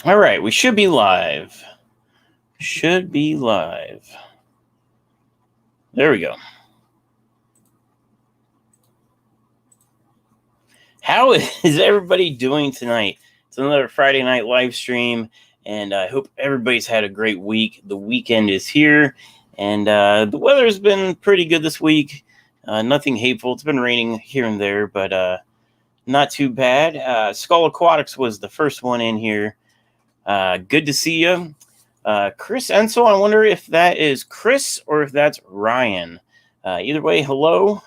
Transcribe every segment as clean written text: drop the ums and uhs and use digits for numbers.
All right, we should be live. Should be live. There we go. How is everybody doing tonight? It's another Friday night live stream, and I hope everybody's had a great week. The weekend is here, and the weather's been pretty good this week. Nothing hateful. It's been raining here and there, but not too bad. Skull Aquatics was the first one in here. Good to see you. Chris Ensel, I wonder if that is Chris or if that's Ryan. Either way, hello.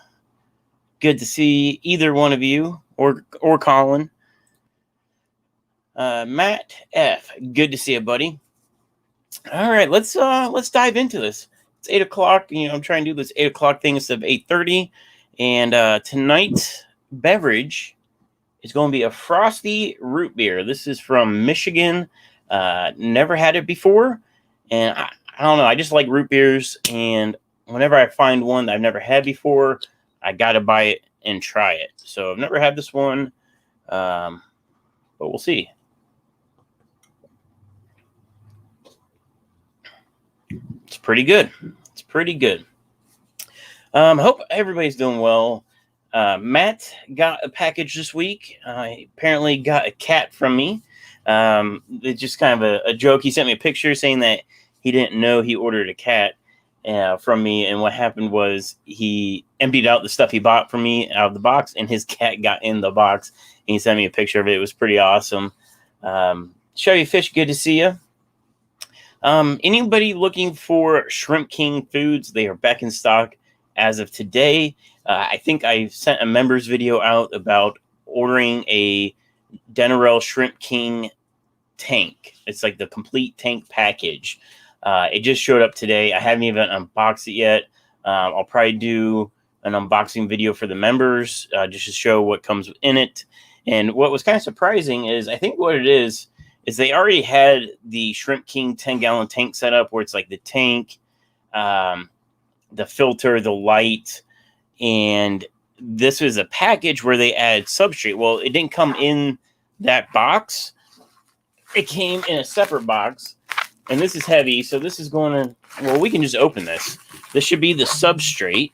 Good to see either one of you or Colin. Matt F, good to see you, buddy. All right, let's dive into this. It's 8 o'clock. I'm trying to do this 8 o'clock thing instead of 8:30. And tonight's beverage is going to be a frosty root beer. This is from Michigan. Never had it before, and I don't know. I just like root beers, and whenever I find one that I've never had before, I gotta buy it and try it. So I've never had this one, but we'll see. It's pretty good. It's pretty good. Hope everybody's doing well. Matt got a package this week. He apparently got a cat from me. It's just kind of a joke. He sent me a picture saying that he didn't know he ordered a cat from me. And what happened was he emptied out the stuff he bought from me out of the box, and his cat got in the box. And he sent me a picture of it. It was pretty awesome. Chevy Fish, good to see you. Anybody looking for Shrimp King foods? They are back in stock as of today. I think I sent a members video out about ordering a Denarel Shrimp King tank. It's like the complete tank package. It just showed up today. I haven't even unboxed it yet. I'll probably do an unboxing video for the members just to show what comes in it. And what was kind of surprising is I think what it is they already had the Shrimp King 10-gallon tank set up where it's like the tank, the filter, the light, and this was a package where they added substrate. Well, it didn't come in that box. It came in a separate box, and this is heavy, so this is going to, well, we can just open this. This should be the substrate.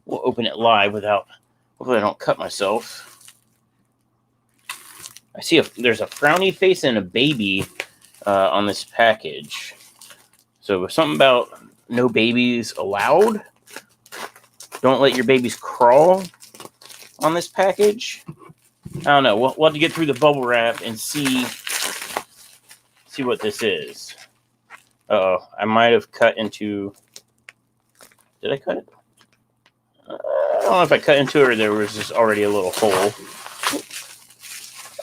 We'll open it live without, hopefully I don't cut myself. I see there's a frowny face and a baby on this package. So something about no babies allowed. Don't let your babies crawl on this package. I don't know. We'll have to get through the bubble wrap and see what this is. Uh-oh. I might have cut into... Did I cut it? I don't know if I cut into it or there was just already a little hole.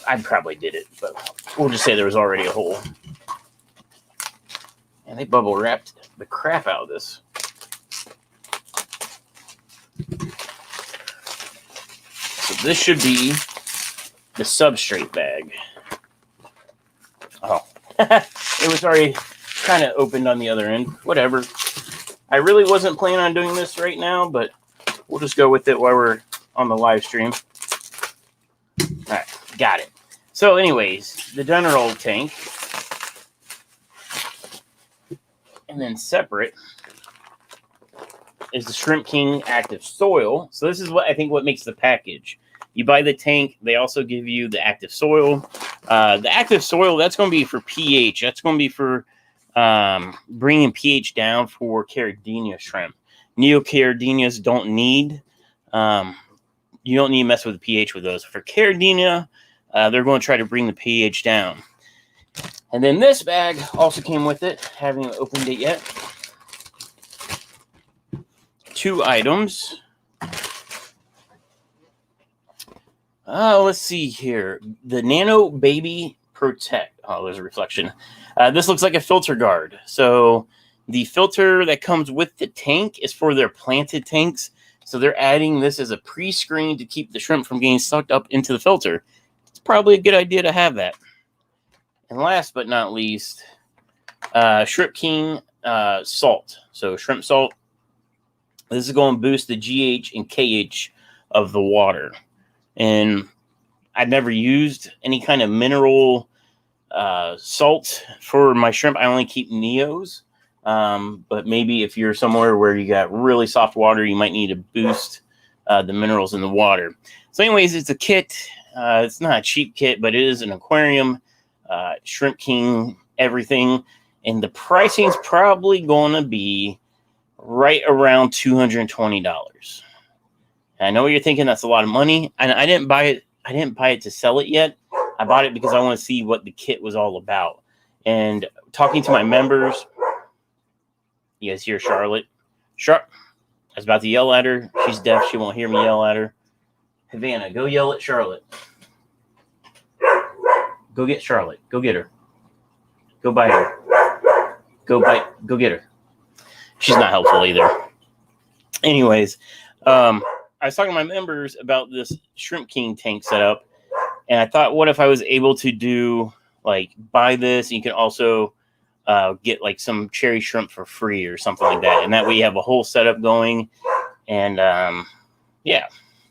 I probably did it, but we'll just say there was already a hole. And they bubble wrapped the crap out of this. So this should be the substrate bag. Oh, it was already kind of opened on the other end. Whatever. I really wasn't planning on doing this right now, but we'll just go with it while we're on the live stream. All right, got it. So anyways, the Denarel tank. And then separate is the Shrimp King Active Soil. So this is what makes the package. You buy the tank. They also give you the active soil. The active soil, that's going to be for pH. That's going to be for bringing pH down for Caridina shrimp. Neocaridinias don't need, you don't need to mess with the pH with those. For Caridina, they're going to try to bring the pH down. And then this bag also came with it. Haven't opened it yet. 2 items. Let's see here. The Nano Baby Protect. Oh, there's a reflection. This looks like a filter guard. So the filter that comes with the tank is for their planted tanks. So they're adding this as a pre-screen to keep the shrimp from getting sucked up into the filter. It's probably a good idea to have that. And last but not least, Shrimp King salt. So shrimp salt. This is going to boost the GH and KH of the water. And I've never used any kind of mineral salt for my shrimp. I only keep Neos. But maybe if you're somewhere where you got really soft water, you might need to boost the minerals in the water. So anyways, it's a kit. It's not a cheap kit, but it is an aquarium, Shrimp King, everything. And the pricing's probably going to be right around $220. And I know what you're thinking, that's a lot of money. And I didn't buy it. I didn't buy it to sell it yet. I bought it because I want to see what the kit was all about. And talking to my members, you guys hear Charlotte? I was about to yell at her. She's deaf. She won't hear me yell at her. Havana, go yell at Charlotte. Go get Charlotte. Go get her. Go bite her. Go get her. She's not helpful either. Anyways, I was talking to my members about this Shrimp King tank setup, and I thought, what if I was able to do, like, buy this, and you can also get, like, some cherry shrimp for free or something like that, and that way you have a whole setup going, and, yeah.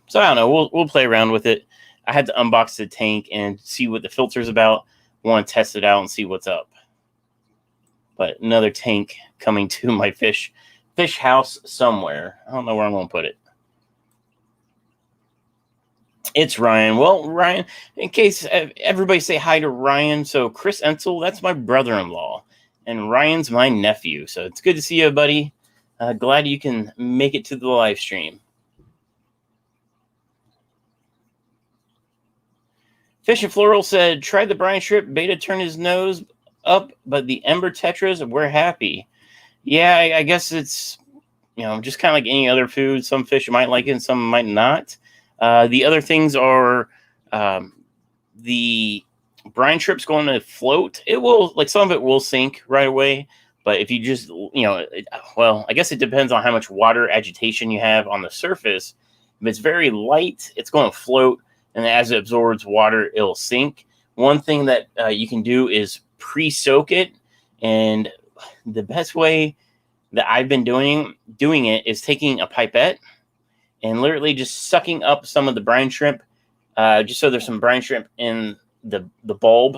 So, I don't know. We'll play around with it. I had to unbox the tank and see what the filter's about. Want to test it out and see what's up. But another tank coming to my fish house somewhere. I don't know where I'm going to put it. It's Ryan. Well, Ryan, in case everybody say hi to Ryan. So Chris Ensel, that's my brother-in-law. And Ryan's my nephew. So it's good to see you, buddy. Glad you can make it to the live stream. Fish and Floral said, tried the brine shrimp. Beta turned his nose up, but the Ember Tetras, we're happy. Yeah, I guess it's, just kind of like any other food. Some fish might like it and some might not. The other things are the brine shrimp's going to float. It will, like, some of it will sink right away. But if you just, well, I guess it depends on how much water agitation you have on the surface. If it's very light, it's going to float. And as it absorbs water, it'll sink. One thing that you can do is pre-soak it. And the best way that I've been doing it is taking a pipette and literally just sucking up some of the brine shrimp, just so there's some brine shrimp in the bulb,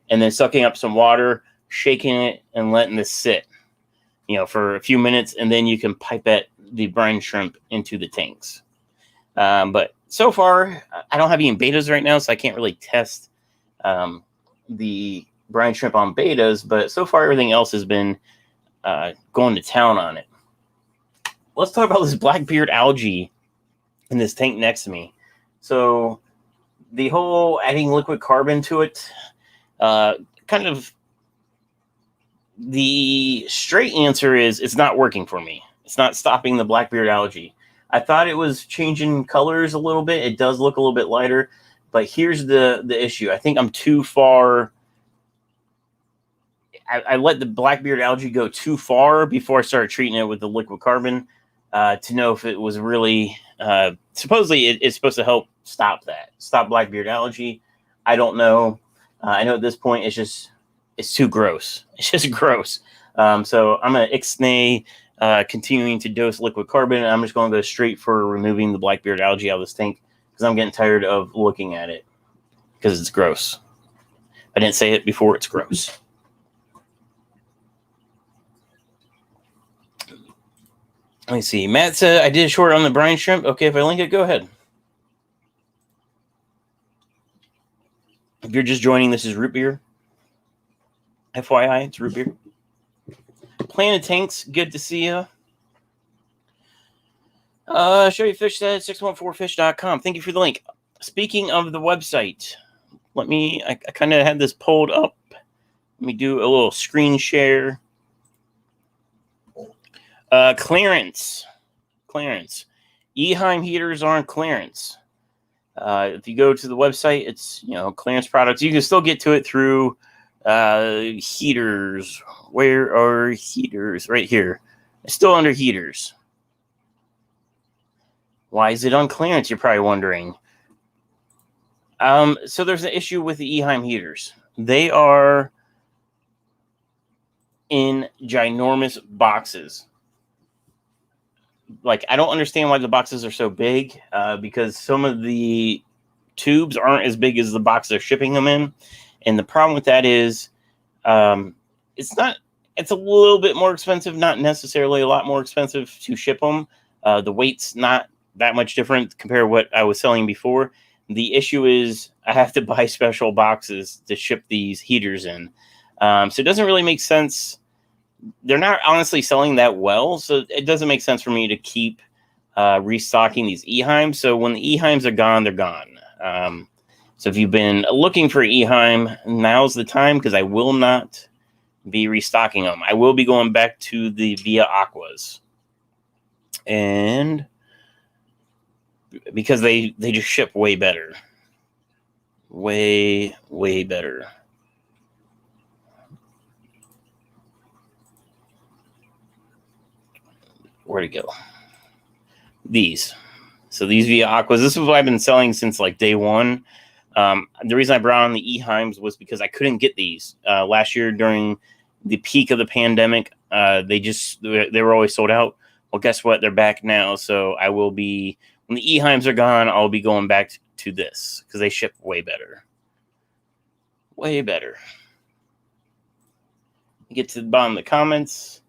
and then sucking up some water, shaking it, and letting this sit, for a few minutes, and then you can pipette the brine shrimp into the tanks. But so far, I don't have any betas right now, so I can't really test the brine shrimp on betas, but so far everything else has been going to town on it. Let's talk about this blackbeard algae in this tank next to me. So the whole adding liquid carbon to it, kind of the straight answer is it's not working for me. It's not stopping the blackbeard algae. I thought it was changing colors a little bit. It does look a little bit lighter, but here's the issue. I think I'm too far. I let the blackbeard algae go too far before I started treating it with the liquid carbon to know if it was really supposedly it's supposed to help stop blackbeard algae. I don't know. I know at this point it's too gross. It's just gross. So I'm gonna ixnay continuing to dose liquid carbon, and I'm just going to go straight for removing the blackbeard algae out of this tank because I'm getting tired of looking at it because it's gross. I didn't say it before. It's gross. Let me see. Matt said, I did a short on the brine shrimp. Okay, if I link it, go ahead. If you're just joining, this is root beer. FYI, it's root beer. Planet Tanks, good to see you. Show you fish said 614fish.com. Thank you for the link. Speaking of the website, I kind of had this pulled up. Let me do a little screen share. Clearance. Eheim heaters are on clearance. If you go to the website, it's, clearance products. You can still get to it through heaters. Where are heaters? Right here. It's still under heaters. Why is it on clearance? You're probably wondering. So there's an issue with the Eheim heaters. They are in ginormous boxes. Like, I don't understand why the boxes are so big, because some of the tubes aren't as big as the box they're shipping them in. And the problem with that is it's a little bit more expensive, not necessarily a lot more expensive to ship them. The weight's not that much different compared to what I was selling before. The issue is I have to buy special boxes to ship these heaters in. So it doesn't really make sense. They're not honestly selling that well, so it doesn't make sense for me to keep restocking these Eheims. So when the Eheims are gone, they're gone. So if you've been looking for Eheim, now's the time, because I will not be restocking them. I will be going back to the Via Aquas. And because they just ship way better. Way better. Where'd it go? These. So these Via Aquas, this is what I've been selling since like day one. The reason I brought on the Eheims was because I couldn't get these last year during the peak of the pandemic. They were always sold out. Well, guess what? They're back now. So I will be, when the Eheims are gone, I'll be going back to this because they ship way better. Way better. Get to the bottom of the comments.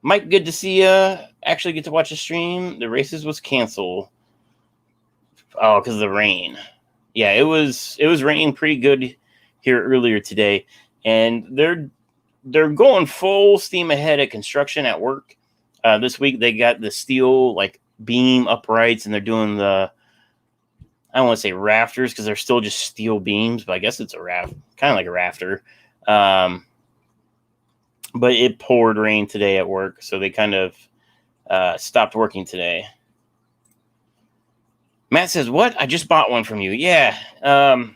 Mike, good to see you. Actually get to watch the stream. The races was canceled. Oh, because of the rain. Yeah, it was raining pretty good here earlier today. And they're going full steam ahead at construction at work. This week they got the steel like beam uprights, and they're doing the, I don't want to say rafters because they're still just steel beams, but I guess it's a raft, kind of like a rafter. But it poured rain today at work, so they kind of stopped working today. Matt says, "What? I just bought one from you." Yeah, I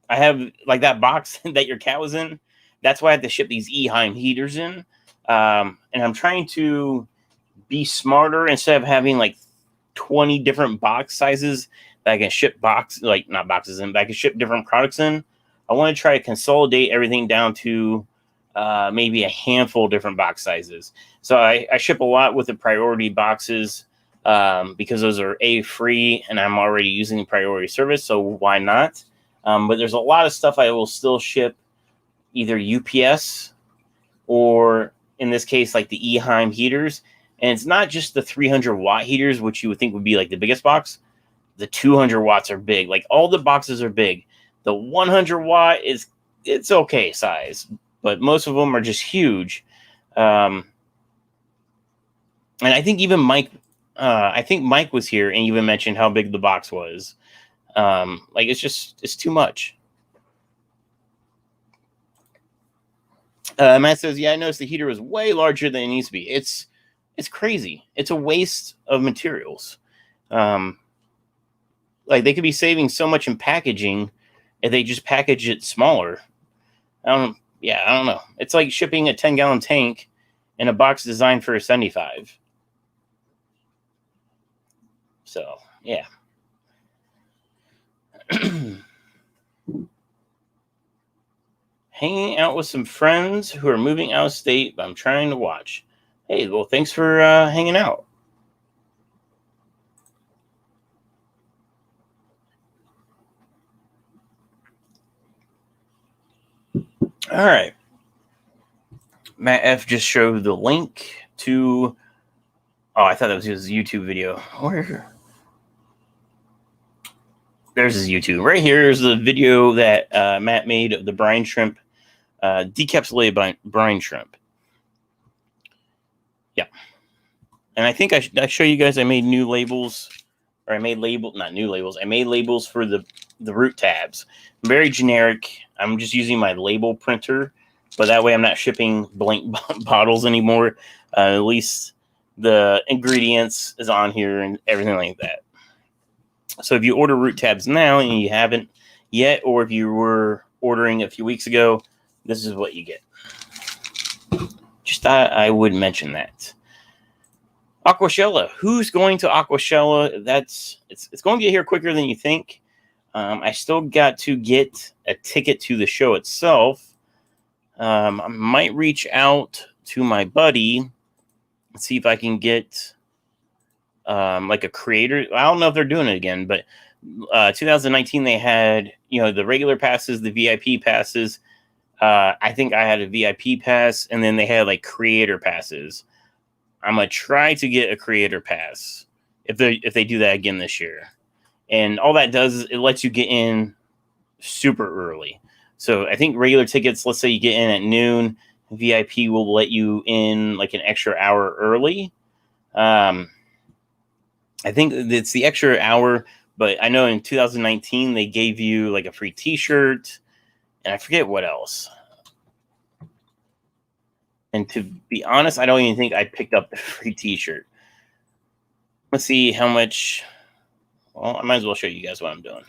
have like that box that your cat was in. That's why I have to ship these Eheim heaters in. And I'm trying to be smarter. Instead of having like 20 different box sizes that I can ship not boxes in, but I can ship different products in. I want to try to consolidate everything down to maybe a handful of different box sizes. So I ship a lot with the priority boxes because those are free, and I'm already using priority service. So why not? But there's a lot of stuff I will still ship either UPS or in this case, like the Eheim heaters. And it's not just the 300 watt heaters, which you would think would be like the biggest box. The 200 watts are big. Like all the boxes are big. The 100 watt it's okay size, but most of them are just huge. And I think even Mike was here and even mentioned how big the box was. Like it's too much. Matt says, yeah, I noticed the heater was way larger than it needs to be. It's crazy. It's a waste of materials. Like they could be saving so much in packaging if they just package it smaller. I don't know. It's like shipping a 10-gallon tank in a box designed for a 75. So, yeah. Hanging out with some friends who are moving out of state, but I'm trying to watch. Hey, well, thanks for hanging out. All right. Matt F just showed the link to... Oh, I thought that was his YouTube video. Where? There's his YouTube. Right here is the video that Matt made of the brine shrimp, decapsulated brine shrimp. Yeah. And I think I show you guys I made new labels, or I made not new labels. I made labels for the root tabs. Very generic. I'm just using my label printer, but that way I'm not shipping blank bottles anymore. At least the ingredients is on here and everything like that. So if you order root tabs now and you haven't yet, or if you were ordering a few weeks ago, this is what you get. Just thought I would mention that. Aquashella. Who's going to Aquashella? It's going to get here quicker than you think. I still got to get a ticket to the show itself. I might reach out to my buddy and see if I can get like a creator. I don't know if they're doing it again, but 2019 they had, the regular passes, the VIP passes. I think I had a VIP pass, and then they had like creator passes. I'm gonna try to get a creator pass if they do that again this year. And all that does is it lets you get in super early. So I think regular tickets, let's say you get in at noon, VIP will let you in like an extra hour early. I think it's the extra hour, but I know in 2019 they gave you like a free T-shirt, and I forget what else. And to be honest, I don't even think I picked up the free T-shirt. Let's see how much. Well, I might as well show you guys what I'm doing.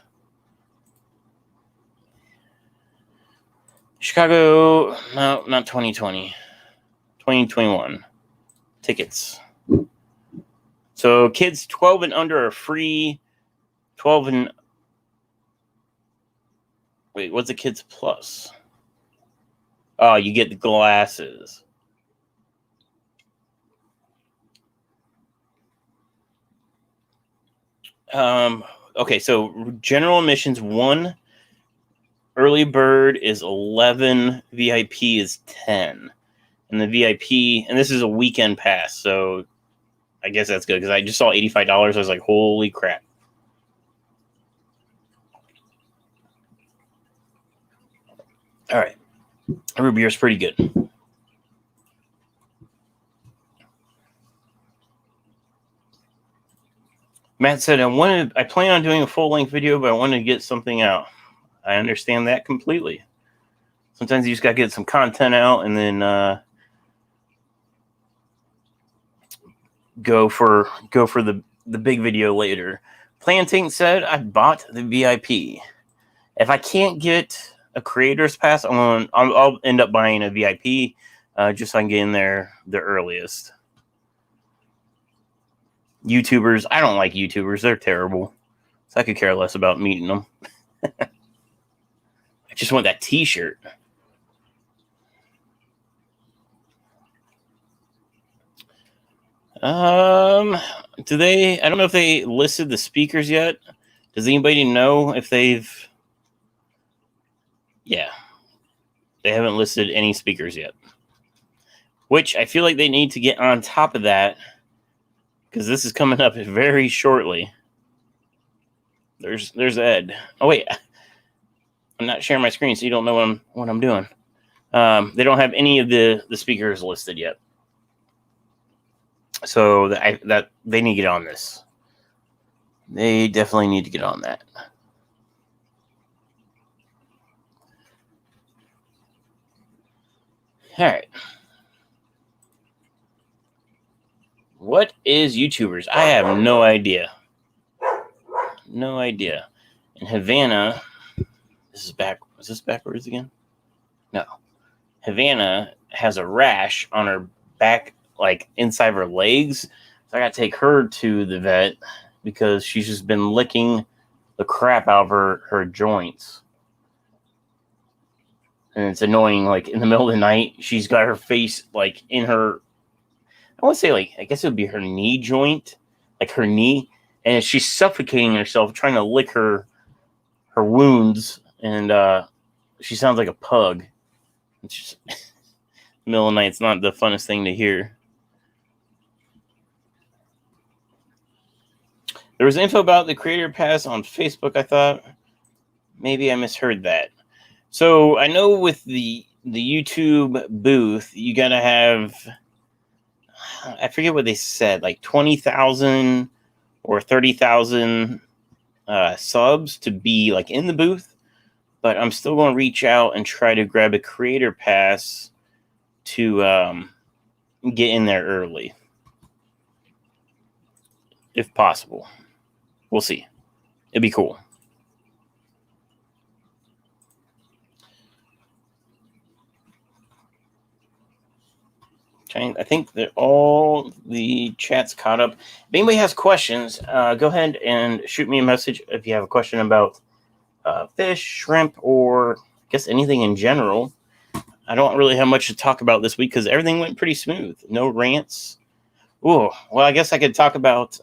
Chicago, no, not 2020. 2021 tickets. So kids 12 and under are free. 12 and wait, what's the kids plus? Oh, you get the glasses. Okay, so general admissions 1, early bird is 11, VIP is 10. And the VIP, and this is a weekend pass, so I guess that's good because I just saw $85. I was like, holy crap. All right. Root beer is pretty good. Matt said, I plan on doing a full-length video, but I wanted to get something out. I understand that completely. Sometimes you just got to get some content out and then go for the big video later. Plantain said, I bought the VIP. If I can't get a creator's pass, I'll end up buying a VIP just so I can get in there the earliest. YouTubers, I don't like YouTubers. They're terrible. So I could care less about meeting them. I just want that T-shirt. Do they? I don't know if they listed the speakers yet. Does anybody know if they've? Yeah, they haven't listed any speakers yet. Which I feel like they need to get on top of that because this is coming up very shortly. There's Ed. Oh wait, I'm not sharing my screen, so you don't know what I'm doing. They don't have any of the speakers listed yet. So that they need to get on this. They definitely need to get on that. All right. What is YouTubers? I have no idea. No idea. In Havana, is this backwards again? No. Havana has a rash on her back, like inside of her legs. So I got to take her to the vet because she's just been licking the crap out of her joints. And it's annoying. Like in the middle of the night, she's got her face like in her, I want to say like, I guess it would be her knee joint, like her knee. And she's suffocating herself trying to lick her wounds. And she sounds like a pug. It's just middle of the night. It's not the funnest thing to hear. There was info about the Creator Pass on Facebook. I thought maybe I misheard that. So I know with the YouTube booth, you gotta have, I forget what they said, like 20,000 or 30,000 subs to be like in the booth. But I'm still going to reach out and try to grab a Creator Pass to get in there early, if possible. We'll see. It'd be cool. I think that all the chat's caught up. If anybody has questions, go ahead and shoot me a message if you have a question about fish, shrimp, or I guess anything in general. I don't really have much to talk about this week because everything went pretty smooth. No rants. Ooh, well, I guess I could talk about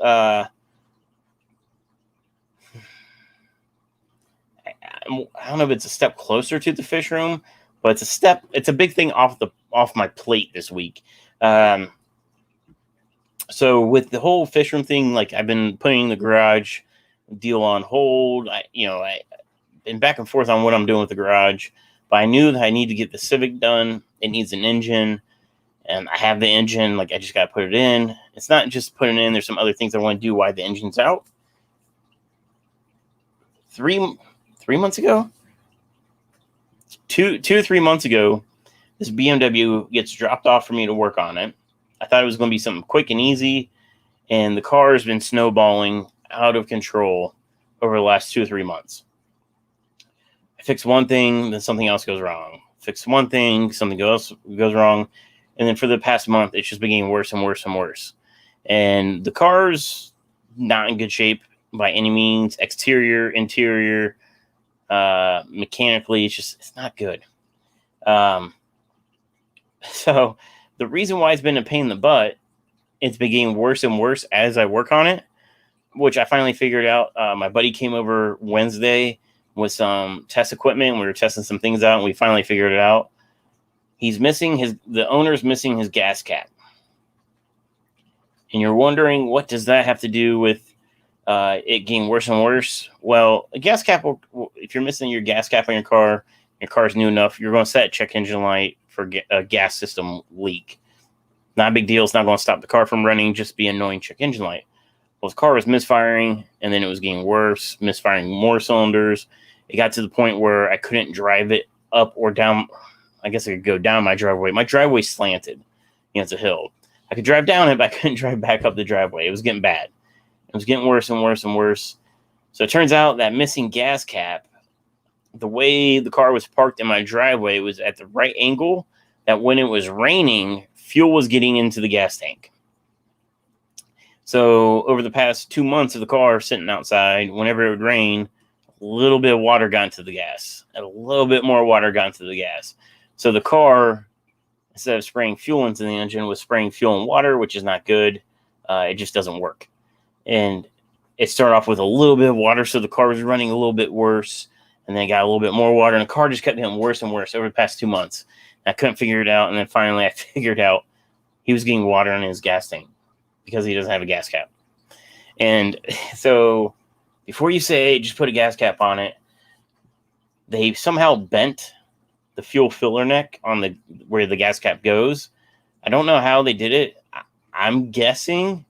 I don't know if it's a step closer to the fish room, but it's a big thing off my plate this week. So with the whole fish room thing, like I've been putting the garage deal on hold. I been back and forth on what I'm doing with the garage, but I knew that I need to get the Civic done. It needs an engine, and I have the engine. Like I just got to put it in. It's not just putting it in. There's some other things I want to do while the engine's out. 3 months ago, 3 months ago, this BMW gets dropped off for me to work on it. I thought it was going to be something quick and easy, and the car has been snowballing out of control over the last 2 or 3 months. I fix one thing, then something else goes wrong. Fix one thing, something else goes wrong. And then for the past month, it's just been getting worse and worse and worse. And the car's not in good shape by any means. Exterior, interior, mechanically, it's not good. So the reason why it's been a pain in the butt, it's been getting worse and worse as I work on it, which I finally figured out. My buddy came over Wednesday with some test equipment. We were testing some things out, and we finally figured it out. The owner's missing his gas cap. And you're wondering, what does that have to do with it getting worse and worse? Well, a gas cap, if you're missing your gas cap on your car's new enough, you're going to set a check engine light for a gas system leak. Not a big deal. It's not going to stop the car from running, just be an annoying check engine light. Well, his car was misfiring, and then it was getting worse, misfiring more cylinders. It got to the point where I couldn't drive it up or down. I guess I could go down my driveway. My driveway's slanted. It's a hill. I could drive down it, but I couldn't drive back up the driveway. It was getting bad. It was getting worse and worse and worse. So it turns out that missing gas cap, the way the car was parked in my driveway was at the right angle that when it was raining, fuel was getting into the gas tank. So over the past 2 months of the car sitting outside, whenever it would rain, a little bit of water got into the gas, and a little bit more water got into the gas. So the car, instead of spraying fuel into the engine, was spraying fuel and water, which is not good. It just doesn't work. And it started off with a little bit of water, so the car was running a little bit worse, and then it got a little bit more water, and the car just kept getting worse and worse over the past 2 months. And I couldn't figure it out, and then finally I figured out he was getting water in his gas tank because he doesn't have a gas cap. And so before you say, just put a gas cap on it, they somehow bent the fuel filler neck on where the gas cap goes. I don't know how they did it. I'm guessing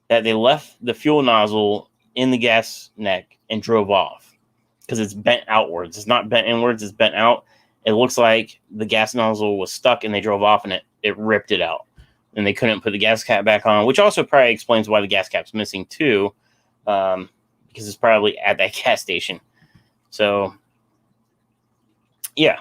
that they left the fuel nozzle in the gas neck and drove off because it's bent outwards. It's not bent inwards, it's bent out. It looks like the gas nozzle was stuck and they drove off and it ripped it out. And they couldn't put the gas cap back on, which also probably explains why the gas cap's missing too, because it's probably at that gas station. So, yeah.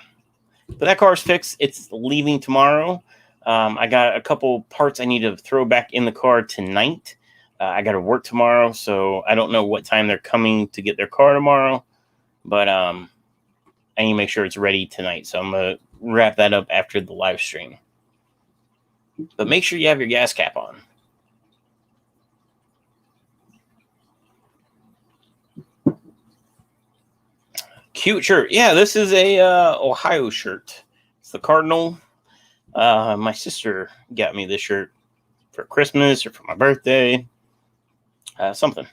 But that car's fixed. It's leaving tomorrow. I got a couple parts I need to throw back in the car tonight. I got to work tomorrow, so I don't know what time they're coming to get their car tomorrow. But I need to make sure it's ready tonight. So I'm going to wrap that up after the live stream. But make sure you have your gas cap on. Cute shirt. Yeah, this is a Ohio shirt. It's the Cardinal. My sister got me this shirt for Christmas or for my birthday. Something.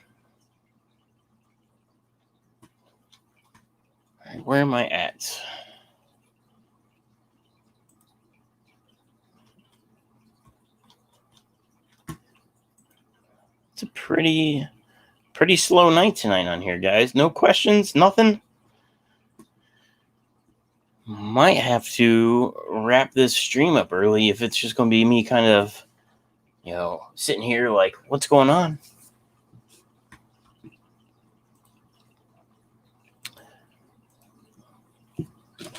All right, where am I at? It's a pretty slow night tonight on here, guys. No questions, nothing. Might have to wrap this stream up early if it's just going to be me kind of, sitting here like, what's going on? I'm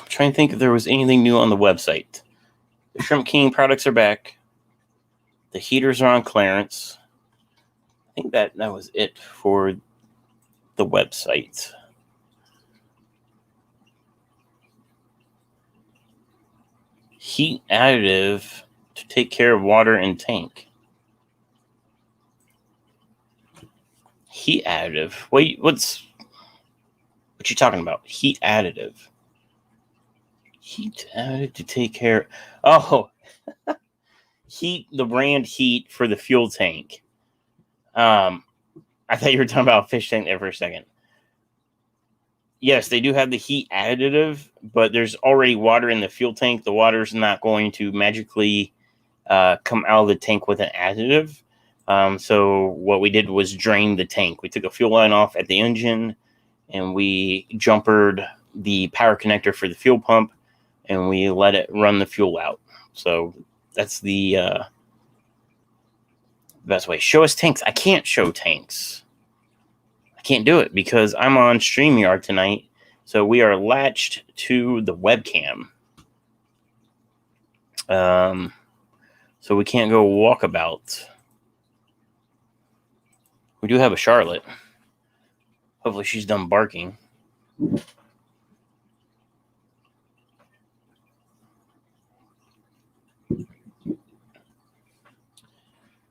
trying to think if there was anything new on the website. The Shrimp King products are back. The heaters are on clearance. I think that was it for the website. Heat additive to take care of water in tank. Heat additive. Wait, what's... What you talking about? Heat additive. Heat additive to take care. Oh, Heat, the brand Heat for the fuel tank. I thought you were talking about fish tank there for a second. Yes, they do have the heat additive, but there's already water in the fuel tank. The water's not going to magically come out of the tank with an additive. So what we did was drain the tank. We took a fuel line off at the engine, and we jumpered the power connector for the fuel pump, and we let it run the fuel out. So that's the best way. Show us tanks. I can't show tanks. I can't do it because I'm on StreamYard tonight. So we are latched to the webcam. So we can't go walkabout. We do have a Charlotte. Hopefully she's done barking.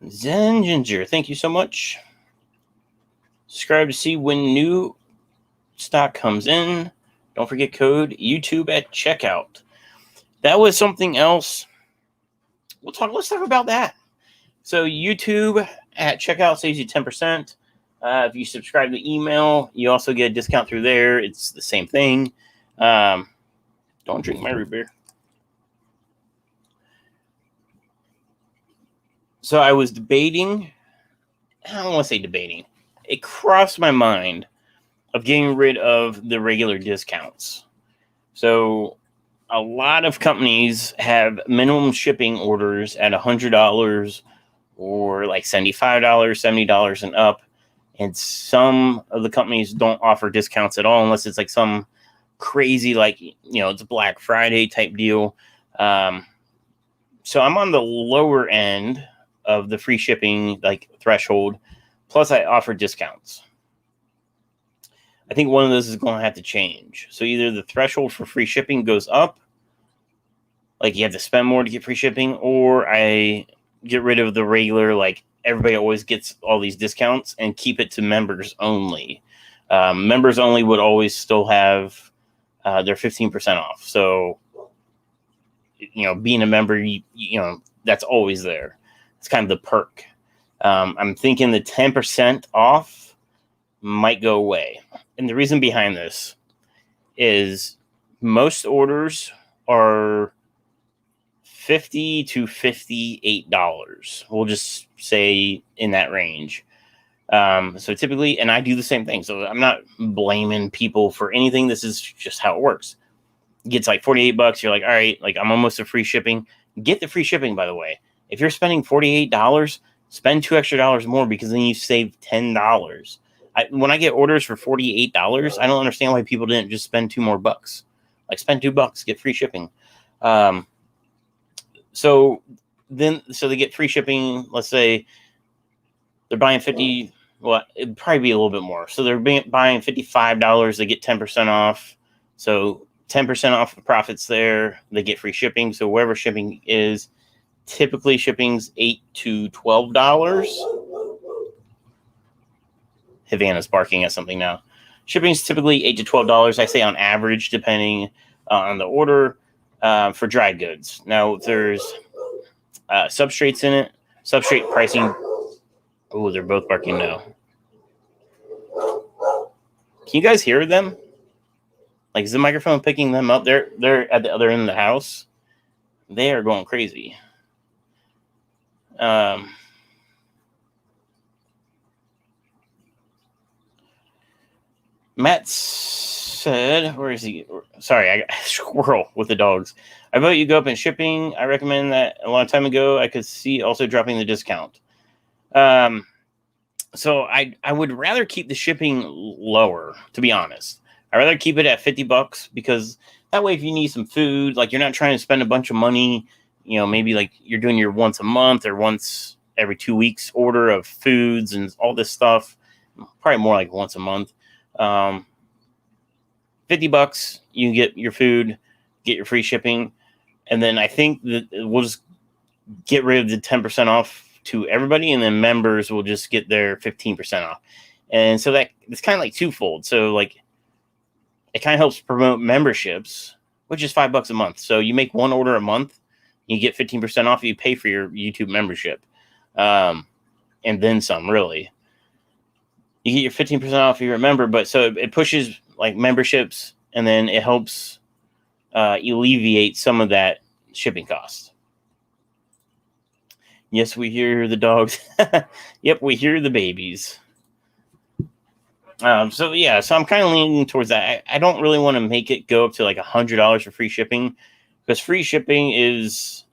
Zen Ginger, thank you so much. Subscribe to see when new stock comes in. Don't forget code YouTube at checkout. That was something else. Let's talk about that. So YouTube at checkout saves you 10%. If you subscribe to the email, you also get a discount through there. It's the same thing. Don't drink my root beer. So I was debating. I don't want to say debating. It crossed my mind of getting rid of the regular discounts. So a lot of companies have minimum shipping orders at $100 or like $75, $70 and up. And some of the companies don't offer discounts at all unless it's like some crazy, like, it's a Black Friday type deal. So I'm on the lower end of the free shipping like threshold. Plus I offer discounts. I think one of those is going to have to change. So either the threshold for free shipping goes up, like you have to spend more to get free shipping, or I get rid of the regular, like everybody always gets all these discounts and keep it to members only. Members only would always still have their 15% off. So, being a member, that's always there. It's kind of the perk. I'm thinking the 10% off might go away. And the reason behind this is most orders are $50 to $58. We'll just say in that range. So typically, and I do the same thing. So I'm not blaming people for anything. This is just how it works. It gets like $48. You're like, all right, like I'm almost at free shipping. Get the free shipping, by the way. If you're spending $48, spend $2 extra more because then you save $10. When I get orders for $48, I don't understand why people didn't just spend $2 more. Like spend $2, get free shipping. So they get free shipping. Let's say they're buying 50. Well, it'd probably be a little bit more. So they're buying $55. They get 10% off. So 10% off the profits there. They get free shipping. So wherever shipping is, typically shipping's $8 to $12. Havana's barking at something now. Shipping is typically $8 to $12. I say on average, depending on the order, for dry goods. Now, if there's substrates in it, substrate pricing. Oh, they're both barking now. Can you guys hear them? Like, is the microphone picking them up? They're at the other end of the house. They are going crazy. Matt said, where is he? Sorry, I got a squirrel with the dogs. I vote you go up in shipping. I recommend that. A long time ago, I could see also dropping the discount. So I would rather keep the shipping lower, to be honest. I'd rather keep it at $50 because that way if you need some food, like you're not trying to spend a bunch of money, maybe like you're doing your once a month or once every 2 weeks order of foods and all this stuff. Probably more like once a month. $50, you can get your food, get your free shipping. And then I think that we'll just get rid of the 10% off to everybody, and then members will just get their 15% off. And so that it's kind of like twofold. So like it kind of helps promote memberships, which is $5 a month. So you make one order a month, you get 15% off. You pay for your YouTube membership, and then some. Really, you get your 15% off if you're a member. But so it pushes like memberships, and then it helps alleviate some of that shipping cost. Yes, we hear the dogs. Yep, we hear the babies. So I'm kind of leaning towards that. I don't really want to make it go up to like $100 for free shipping, because free shipping is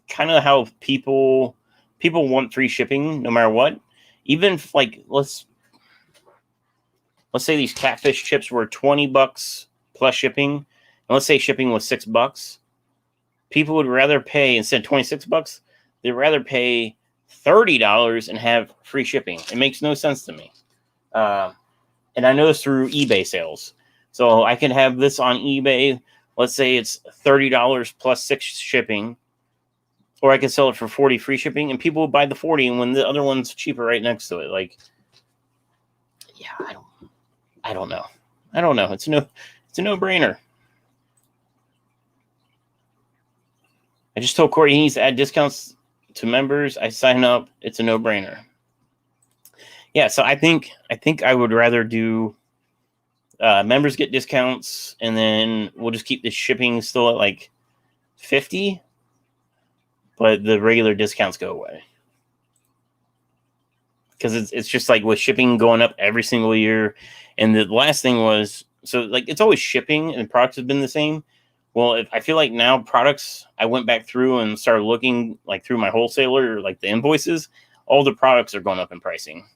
kind of how people want free shipping no matter what. Even if, like, let's say these catfish chips were $20 plus shipping, and let's say shipping was $6. People would rather pay, instead of $26, they'd rather pay $30 and have free shipping. It makes no sense to me. And I know this through eBay sales. So I can have this on eBay. Let's say it's $30 plus $6 shipping, or I can sell it for $40 free shipping, and people will buy the $40 and when the other one's cheaper right next to it. Like, yeah, I don't know. It's a no-brainer. I just told Corey he needs to add discounts to members. I sign up. It's a no-brainer. Yeah, so I think I would rather do members get discounts, and then we'll just keep the shipping still at like $50, but the regular discounts go away. Because it's just like with shipping going up every single year. And the last thing was, so like it's always shipping and products have been the same. Well, I feel like now products, I went back through and started looking like through my wholesaler, like the invoices, all the products are going up in pricing.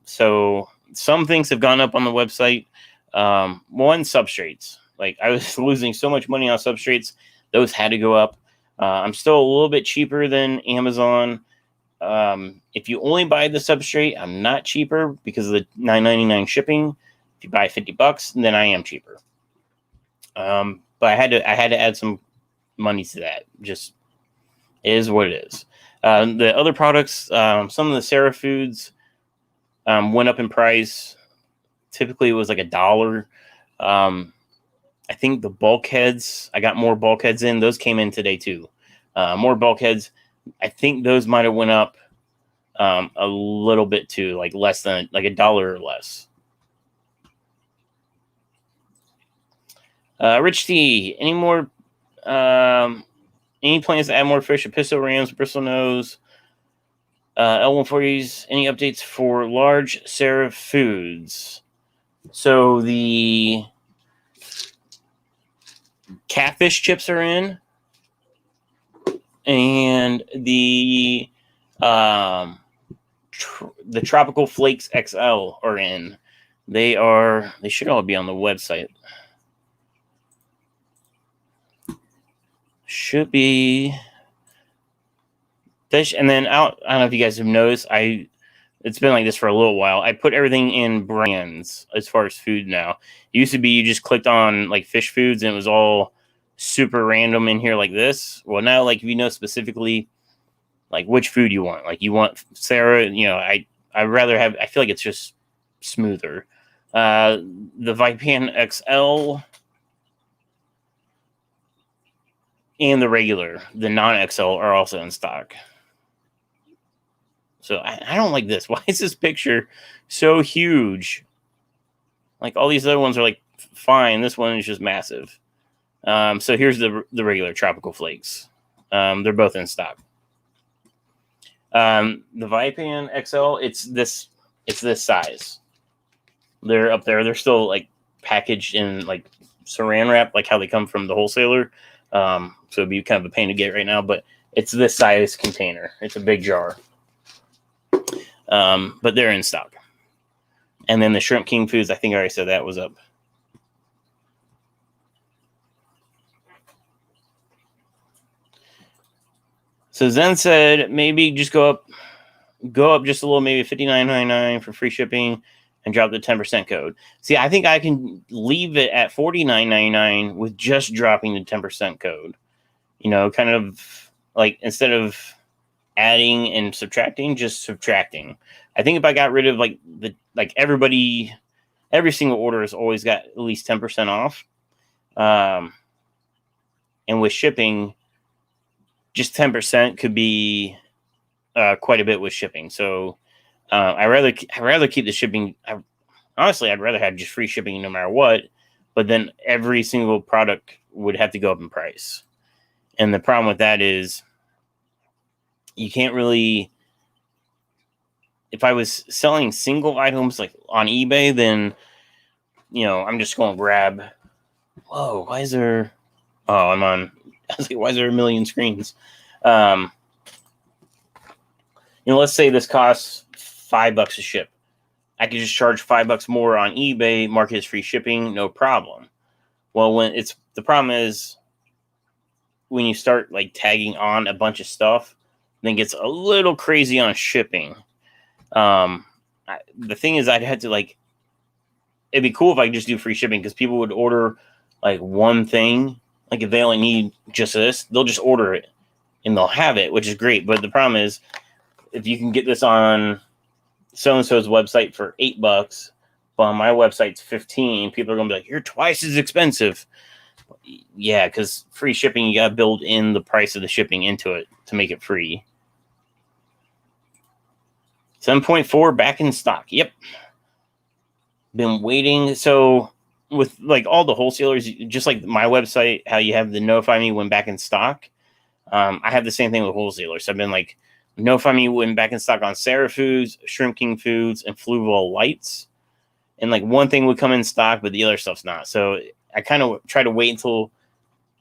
So some things have gone up on the website. One, substrates. Like I was losing so much money on substrates. Those had to go up. I'm still a little bit cheaper than Amazon. If you only buy the substrate, I'm not cheaper because of the $9.99 shipping. If you buy $50, then I am cheaper. But I had to add some money to that. Just is what it is. The other products, some of the Sarah Foods, went up in price. Typically it was like $1. I think the bulkheads, I got more bulkheads in. Those came in today too. More bulkheads. I think those might have went up a little bit too, like less than like $1 or less. Rich T, any more any plans to add more fish? Episto Rams, Bristol Nose, L140s, any updates for large Sarah Foods? So the catfish chips are in, and the Tropical Flakes XL are in. They should all be on the website. Should be fish. And then I don't know if you guys have noticed, it's been like this for a little while. I put everything in brands as far as food now. It used to be you just clicked on like fish foods and it was all super random in here like this. Well, now like if you know specifically like which food you want, like you want Sarah, I'd rather have, I feel like it's just smoother. The Vipan XL and the regular, the non-XL are also in stock. So I don't like this. Why is this picture so huge? Like all these other ones are like fine. This one is just massive. So here's the regular Tropical Flakes. They're both in stock. The Vipan XL, it's this size. They're up there. They're still like packaged in like saran wrap, like how they come from the wholesaler. So it'd be kind of a pain to get right now, but it's this size container. It's a big jar. But they're in stock. And then the Shrimp King Foods, I think I already said that was up. So Zen said maybe just go up just a little, maybe $59.99 for free shipping and drop the 10% code. See, I think I can leave it at $49.99 with just dropping the 10% code. Kind of like instead of adding and subtracting, just subtracting. I think if I got rid of like everybody every single order has always got at least 10% off. And with shipping, just 10% could be quite a bit with shipping. So I rather keep the shipping. Honestly, I'd rather have just free shipping no matter what. But then every single product would have to go up in price. And the problem with that is you can't really. If I was selling single items like on eBay, then I'm just going to grab. Whoa, why is there? Oh, I'm on. I was like, why is there a million screens? Let's say this costs $5 a ship. I could just charge $5 more on eBay, mark it as free shipping, no problem. Well, the problem is when you start like tagging on a bunch of stuff, then it gets a little crazy on shipping. The thing is, I'd have to it'd be cool if I could just do free shipping because people would order like one thing. Like if they only need just this, they'll just order it and they'll have it, which is great. But the problem is, if you can get this on so-and-so's website for $8, but on my website's 15, people are going to be like, you're twice as expensive. Yeah, because free shipping, you got to build in the price of the shipping into it to make it free. 7.4 back in stock. Yep. Been waiting. So with like all the wholesalers, just like my website, how you have the notify me when back in stock. I have the same thing with wholesalers. So I've been like, notify me when back in stock on Sarah Foods, Shrimp King Foods, and Fluval Lights. And like one thing would come in stock, but the other stuff's not. So I kind of try to wait until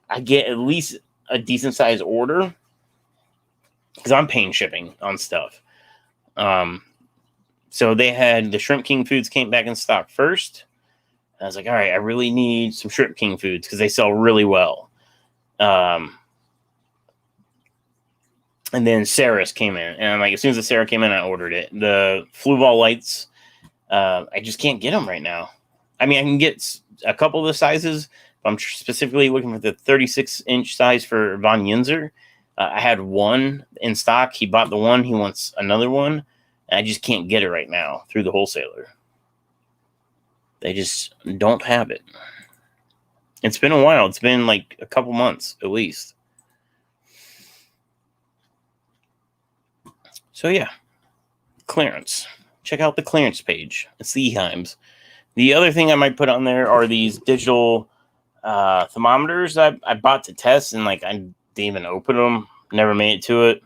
I get at least a decent sized order because I'm paying shipping on stuff. So they had the Shrimp King Foods came back in stock first. I was like, all right, I really need some Shrimp King Foods because they sell really well. And then Sarah's came in. And I'm like, as soon as the Sarah came in, I ordered it. The Fluval Lights, I just can't get them right now. I mean, I can get a couple of the sizes. But I'm specifically looking for the 36-inch size for Von Yinzer. I had one in stock. He bought the one. He wants another one. And I just can't get it right now through the wholesaler. They just don't have it. It's been a while. It's been like a couple months at least. So yeah, clearance. Check out the clearance page. It's the Eheims. The other thing I might put on there are these digital thermometers I bought to test, and like I didn't even open them. Never made it to it.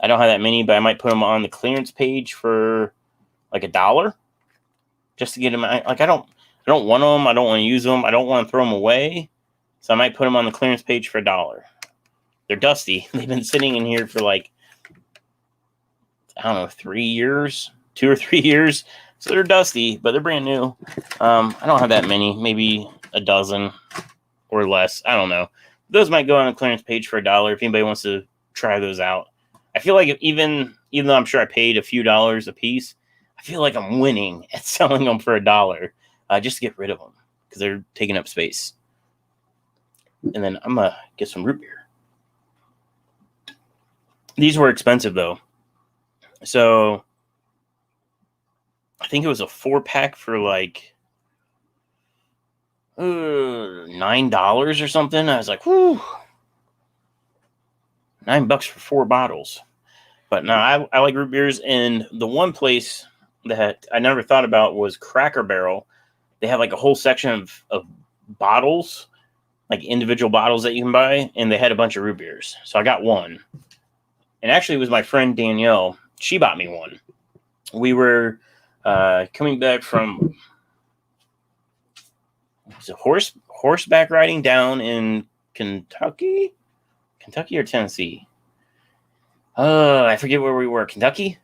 I don't have that many, but I might put them on the clearance page for like $1 just to get them. Like I don't want them. I don't want to use them. I don't want to throw them away. So I might put them on the clearance page for $1. They're dusty. They've been sitting in here for like, I don't know, 3 years, 2 or 3 years. So they're dusty, but they're brand new. I don't have that many, maybe a dozen or less. I don't know. Those might go on the clearance page for $1 if anybody wants to try those out. I feel like even though I'm sure I paid a few dollars a piece, I feel like I'm winning at selling them for $1 just to get rid of them because they're taking up space. And then I'm going to get some root beer. These were expensive though. So I think it was a 4-pack for like $9 or something. I was like, whoo, $9 for 4 bottles. But no, I like root beers. And the one place that I never thought about was Cracker Barrel. They have like a whole section of bottles, like individual bottles that you can buy. And they had a bunch of root beers. So I got one. And actually it was my friend Danielle. She bought me one. We were coming back from horseback riding down in Kentucky or Tennessee. I forget where we were. Kentucky,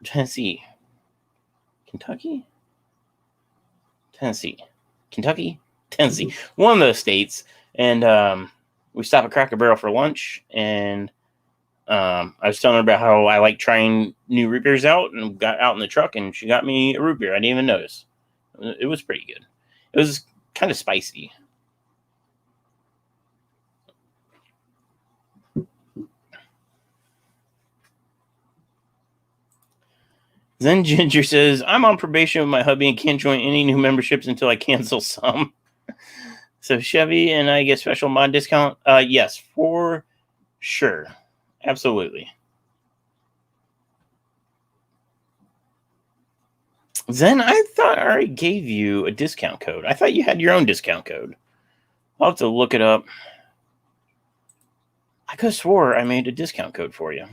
Tennessee, Kentucky, Tennessee, Kentucky, Tennessee. One of those states. And we stopped at Cracker Barrel for lunch, and I was telling her about how I like trying new root beers out, and got out in the truck, and she got me a root beer. I didn't even notice. It was pretty good. It was kind of spicy. Then Ginger says, I'm on probation with my hubby and can't join any new memberships until I cancel some. So Chevy and I get special mod discount? Yes, for sure. Absolutely. Zen, I thought I already gave you a discount code. I thought you had your own discount code. I'll have to look it up. I could have swore I made a discount code for you.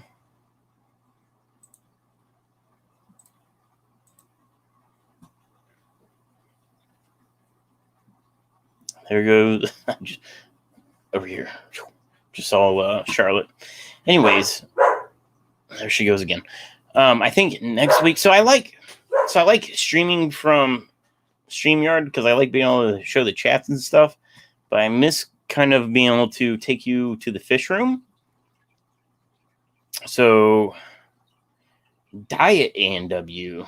There goes over here. Just saw Charlotte. Anyways, there she goes again. I think next week. So I like streaming from StreamYard because I like being able to show the chats and stuff. But I miss kind of being able to take you to the fish room. So Diet A&W.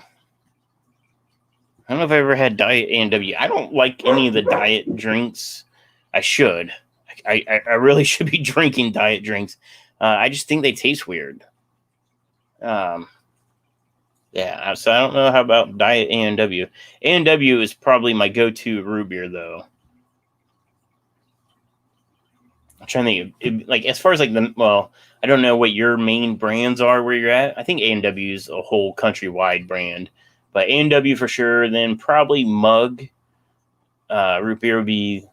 I don't know if I ever had Diet A&W. I don't like any of the diet drinks. I should. I really should be drinking diet drinks. I just think they taste weird. Yeah, so I don't know how about Diet A&W. A&W is probably my go-to root beer, though. I'm trying to think, like as far as like I don't know what your main brands are where you're at. I think A&W is a whole countrywide brand, but A&W for sure. Then probably Mug root beer would be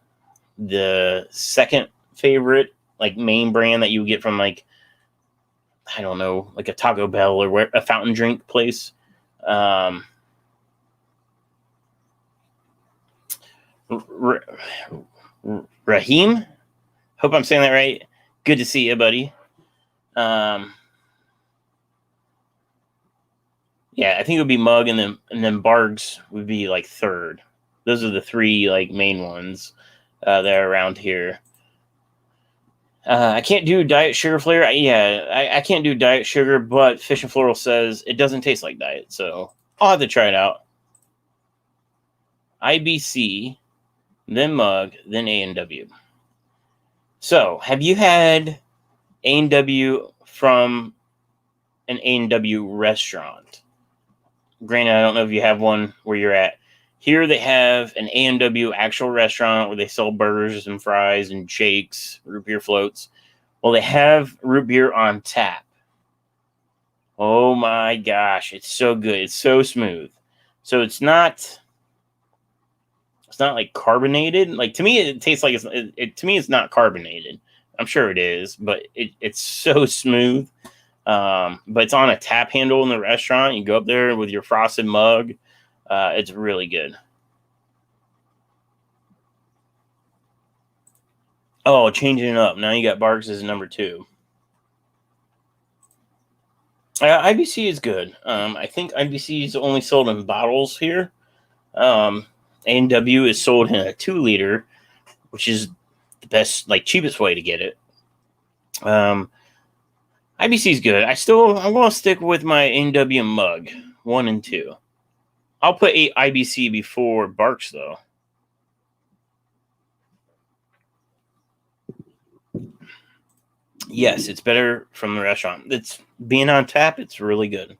the second favorite, like main brand that you get from like I don't know, like a Taco Bell or a fountain drink place. Raheem, hope I'm saying that right. Good to see you, buddy. Yeah, I think it would be Mug, and then Bargs would be like third. Those are the three like main ones that are around here. I can't do diet sugar flavor. I can't do diet sugar, but Fish and Floral says it doesn't taste like diet, so I'll have to try it out. IBC, then Mug, then A&W. So, have you had A&W from an A&W restaurant? Granted, I don't know if you have one where you're at. Here they have an A&W actual restaurant where they sell burgers and fries and shakes, root beer floats. Well, they have root beer on tap. Oh my gosh, it's so good. It's so smooth. So it's not like carbonated. Like to me, it tastes like to me, it's not carbonated. I'm sure it is, but it's so smooth. But it's on a tap handle in the restaurant. You go up there with your frosted mug. It's really good. Oh, changing it up. Now you got Barks as number 2. IBC is good. I think IBC is only sold in bottles here. A&W is sold in a 2-liter, which is the best, like cheapest way to get it. IBC is good. I'm going to stick with my A&W mug 1 and 2. I'll put IBC before Barks though. Yes, it's better from the restaurant. It's being on tap. It's really good.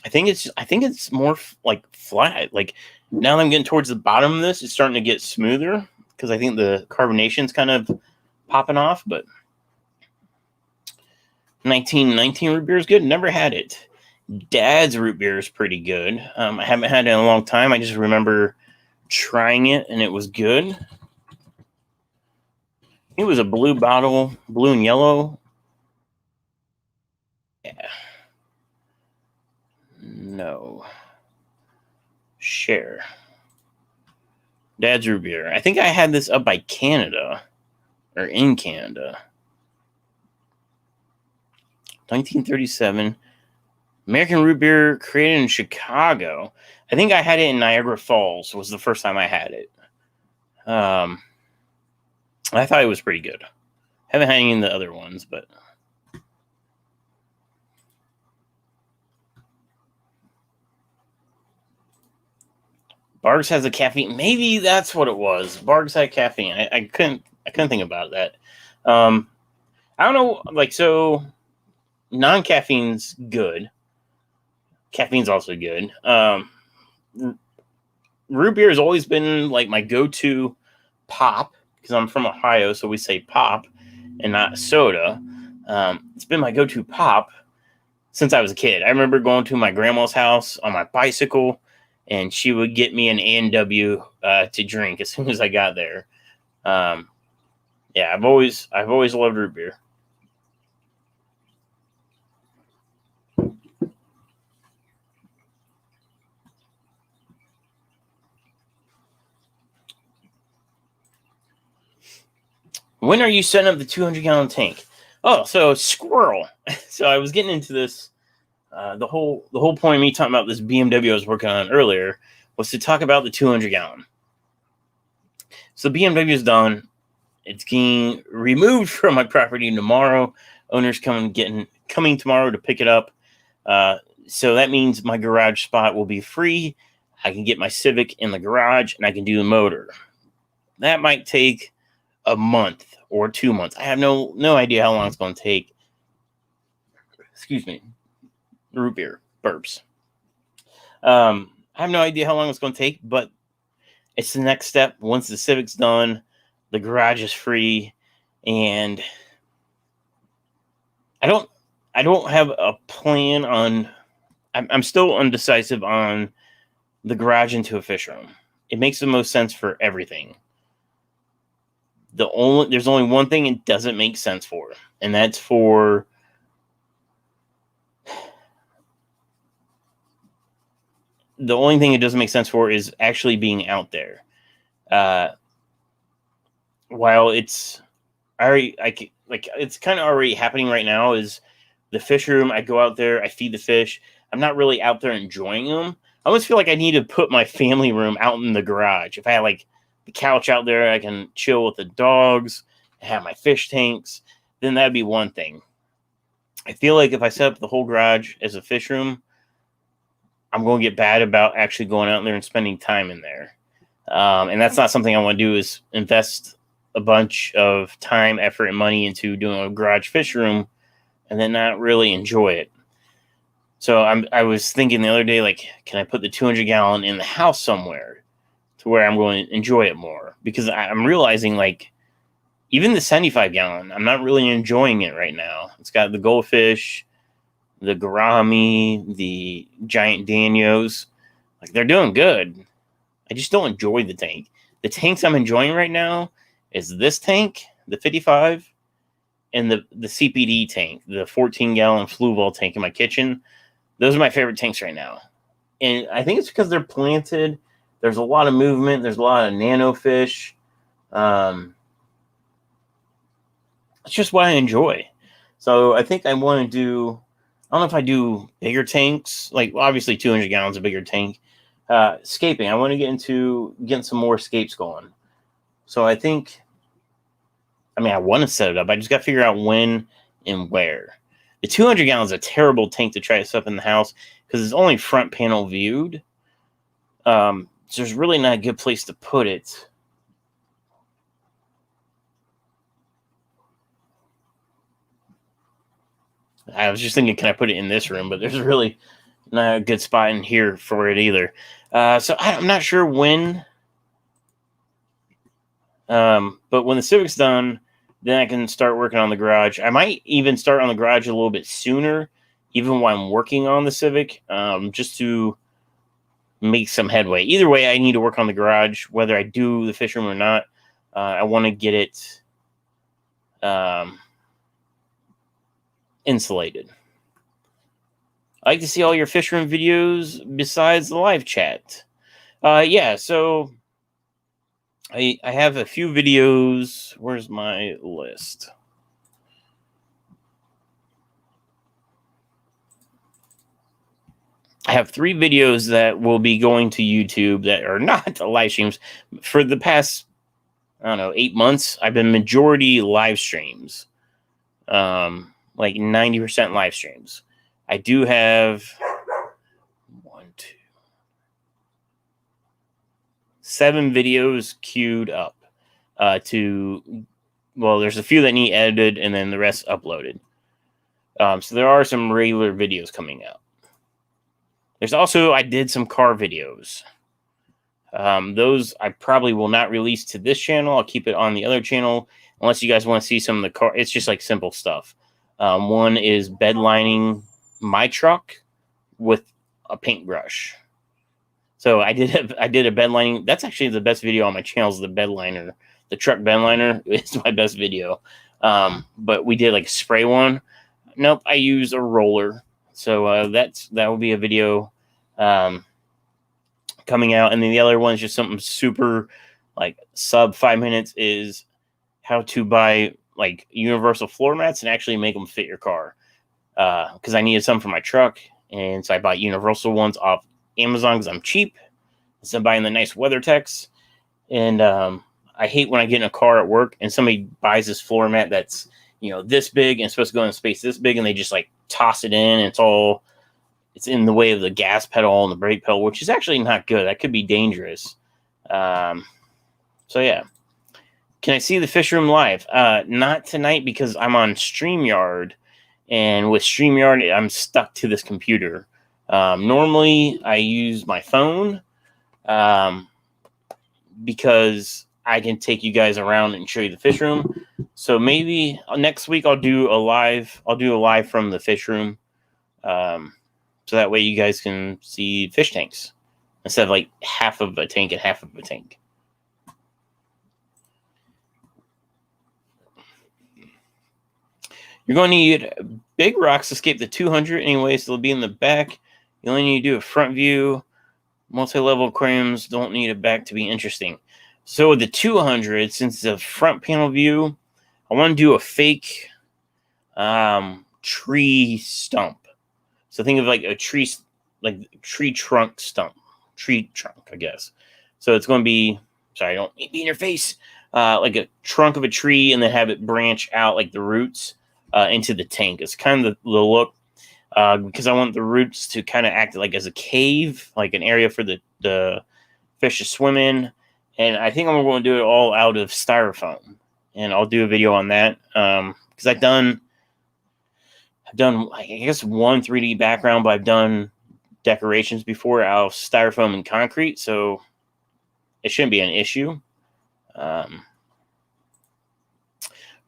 I think it's more like flat. Like now that I'm getting towards the bottom of this, it's starting to get smoother because I think the carbonation's kind of popping off. But 1919 root beer is good. Never had it. Dad's root beer is pretty good. I haven't had it in a long time. I just remember trying it and it was good. It was a blue bottle, blue and yellow. Yeah. No. Share. Dad's root beer. I think I had this up by Canada or in Canada. 1937. American root beer created in Chicago. I think I had it in Niagara Falls was the first time I had it. I thought it was pretty good. Haven't had any of the other ones, but Bargs has a caffeine. Maybe that's what it was. Bargs had caffeine. I couldn't think about that. I don't know. Like so, non-caffeine's good. Caffeine's also good. Root beer has always been like my go-to pop because I'm from Ohio, so we say pop and not soda. It's been my go-to pop since I was a kid. I remember going to my grandma's house on my bicycle, and she would get me an A&W to drink as soon as I got there. Yeah, I've always loved root beer. When are you setting up the 200-gallon tank? Oh, so squirrel. So I was getting into this. The whole point of me talking about this BMW I was working on earlier was to talk about the 200-gallon. So the BMW is done. It's getting removed from my property tomorrow. Owner's coming tomorrow to pick it up. So that means my garage spot will be free. I can get my Civic in the garage and I can do the motor. That might take a month or 2 months. I have no idea how long it's going to take. Excuse me. Root beer burps. I have no idea how long it's going to take, but it's the next step. Once the Civic's done, the garage is free, and I don't have a plan on. I'm still undecisive on the garage into a fish room. It makes the most sense for everything. There's only one thing it doesn't make sense for, and that's for the only thing it doesn't make sense for is actually being out there. While it's it's kind of already happening right now, is the fish room. I go out there, I feed the fish. I'm not really out there enjoying them. I almost feel like I need to put my family room out in the garage. If I had like the couch out there, I can chill with the dogs, have my fish tanks, then that'd be one thing. I feel like if I set up the whole garage as a fish room, I'm going to get bad about actually going out there and spending time in there. And that's not something I want to do, is invest a bunch of time, effort, and money into doing a garage fish room and then not really enjoy it. So I was thinking the other day, like, can I put the 200-gallon in the house somewhere to where I'm going to enjoy it more? Because I'm realizing, like, even the 75-gallon, I'm not really enjoying it right now. It's got the goldfish, the gourami, the giant danios. Like, they're doing good. I just don't enjoy the tank. The tanks I'm enjoying right now is this tank, the 55, and the CPD tank, the 14-gallon Fluval tank in my kitchen. Those are my favorite tanks right now. And I think it's because they're planted. There's a lot of movement. There's a lot of nano fish. It's just what I enjoy. So I think I want to do, I don't know if I do bigger tanks, like obviously 200 gallons a bigger tank. Scaping. I want to get into getting some more scapes going. So I want to set it up. I just got to figure out when and where. The 200 gallons is a terrible tank to try to set up in the house because it's only front panel viewed. So there's really not a good place to put it. I was just thinking, can I put it in this room? But there's really not a good spot in here for it either. So I'm not sure when. But when the Civic's done, then I can start working on the garage. I might even start on the garage a little bit sooner, even while I'm working on the Civic, just to make some headway. Either way, I need to work on the garage, whether I do the fish room or not. I want to get it insulated. I like to see all your fish room videos besides the live chat. Yeah, so I have a few videos. Where's my list? I have 3 videos that will be going to YouTube that are not live streams. For the past, 8 months, I've been majority live streams. Like 90% live streams. I do have 7 videos queued up there's a few that need edited and then the rest uploaded. So there are some regular videos coming out. There's also, I did some car videos. Those I probably will not release to this channel. I'll keep it on the other channel unless you guys want to see some of the car. It's just like simple stuff. One is bed lining my truck with a paintbrush. So I did a bed lining. That's actually the best video on my channel. Is the bed liner, the truck bed liner is my best video. But we did like a spray one. Nope, I use a roller. So that will be a video coming out, and then the other one is just something super like sub 5 minutes is how to buy like universal floor mats and actually make them fit your car. Because I needed some for my truck, and so I bought universal ones off Amazon because I'm cheap instead of buying the nice WeatherTechs. And I hate when I get in a car at work and somebody buys this floor mat that's, you know, this big and it's supposed to go in space this big, and they just like toss it in, and it's in the way of the gas pedal and the brake pedal, which is actually not good. That could be dangerous. So yeah. Can I see the fish room live? Not tonight because I'm on StreamYard, and with StreamYard, I'm stuck to this computer. Normally I use my phone because I can take you guys around and show you the fish room. So maybe next week I'll do a live from the fish room. So that way you guys can see fish tanks instead of like half of a tank and half of a tank. You're going to need big rocks to escape the 200 anyway, so they'll be in the back. You only need to do a front view. Multi-level aquariums don't need a back to be interesting. So with the 200, since it's a front panel view, I want to do a fake tree stump. So think of like a tree, like tree trunk stump, I guess. So it's going to be, sorry, I don't need to be in your face, like a trunk of a tree, and then have it branch out like the roots into the tank. It's kind of the look, because I want the roots to kind of act like as a cave, like an area for the fish to swim in. And I think I'm going to do it all out of styrofoam, and I'll do a video on that because I've done I guess one 3D background, but I've done decorations before out of styrofoam and concrete, so it shouldn't be an issue.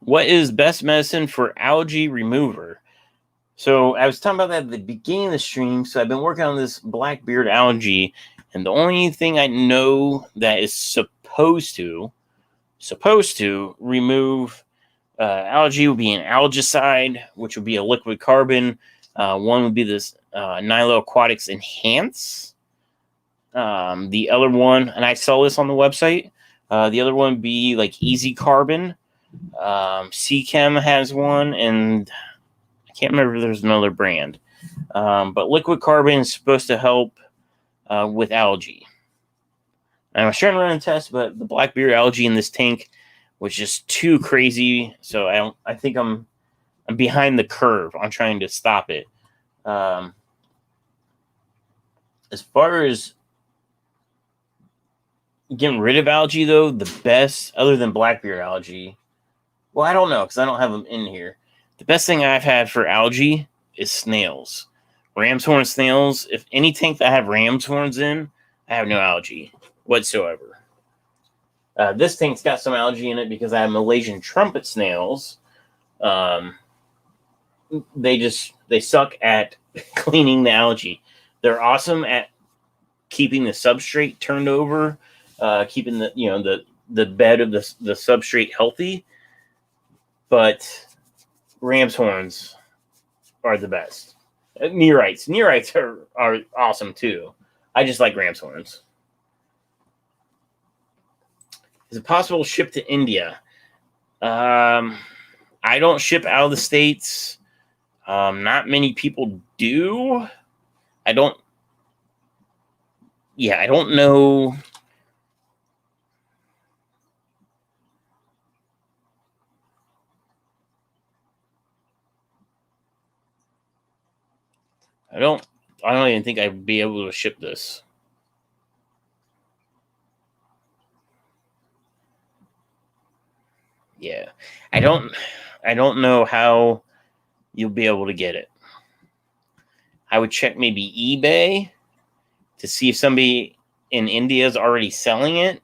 What is best medicine for algae remover? So I was talking about that at the beginning of the stream. So I've been working on this blackbeard algae, and the only thing I know that is supposed to remove algae would be an algicide, which would be a liquid carbon. One would be this Nilo Aquatics Enhance. The other one, and I saw this on the website, the other one would be like Easy Carbon. Seachem has one, and I can't remember if there's another brand. But liquid carbon is supposed to help with algae. And I was trying to run a test, but the blackbeard algae in this tank was just too crazy. So I think I'm behind the curve on trying to stop it. As far as getting rid of algae, though, the best, other than blackbeard algae, well, I don't know because I don't have them in here. The best thing I've had for algae is snails. Ram's horn snails. If any tank that I have ram's horns in, I have no algae whatsoever. This tank's got some algae in it because I have Malaysian trumpet snails. They suck at cleaning the algae. They're awesome at keeping the substrate turned over, keeping the bed of the substrate healthy. But ram's horns are the best. Neorites are awesome too. I just like ram's horns. Is it possible to ship to India? I don't ship out of the States. Not many people do. I don't know. I don't even think I'd be able to ship this. Yeah. I don't know how you'll be able to get it. I would check maybe eBay. to see if somebody in India is already selling it,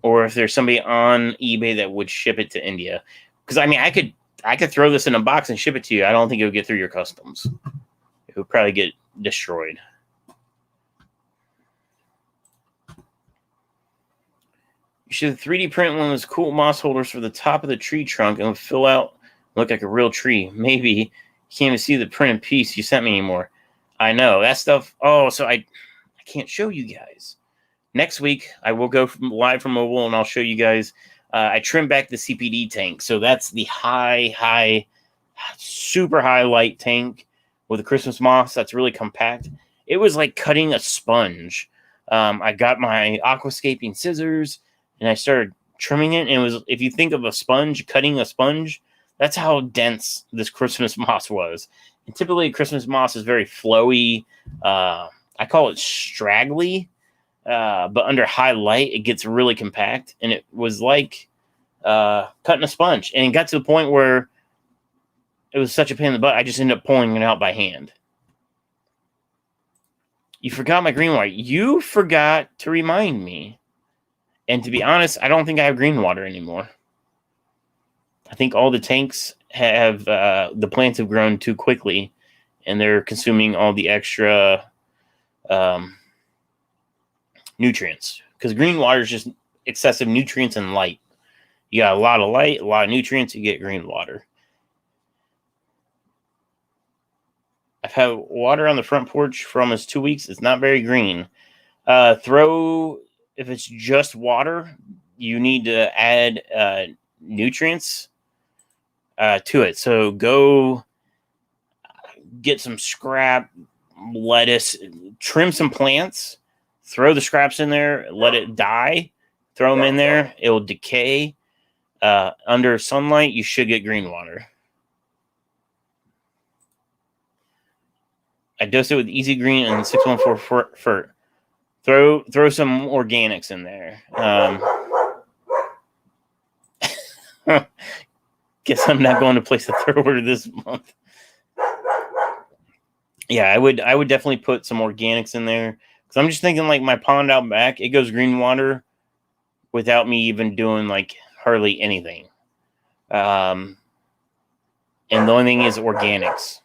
or if there's somebody on eBay that would ship it to India. Because I mean, I could throw this in a box and ship it to you. I don't think it would get through your customs. It would probably get destroyed. You should 3D print one of those cool moss holders for the top of the tree trunk and fill out, look like a real tree. Maybe you can't even see the printed piece you sent me anymore. I know that stuff. Oh, so I can't show you guys. Next week I will go live from mobile and I'll show you guys. I trimmed back the CPD tank, so that's the high, super high light tank with the Christmas moss. That's really compact. It was like cutting a sponge. I got my aquascaping scissors and I started trimming it. And it was, if you think of a sponge, cutting a sponge, that's how dense this Christmas moss was. And typically Christmas moss is very flowy. I call it straggly, but under high light, it gets really compact. And it was like cutting a sponge. And it got to the point where it was such a pain in the butt, I just ended up pulling it out by hand. You forgot my green water. You forgot to remind me. And to be honest, I don't think I have green water anymore. I think all the tanks have, the plants have grown too quickly, and they're consuming all the extra nutrients. Because green water is just excessive nutrients and light. You got a lot of light, a lot of nutrients, you get green water. I've had water on the front porch for almost 2 weeks. It's not very green. If it's just water, you need to add nutrients to it. So go get some scrap, lettuce, trim some plants, throw the scraps in there, let it die, throw them in there. It will decay. Under sunlight, you should get green water. I dose it with Easy Green and 614 Fert. Throw some organics in there. Guess I'm not going to place a third order this month. Yeah, I would definitely put some organics in there, because I'm just thinking, like, my pond out back, it goes green water without me even doing like hardly anything. And the only thing is organics.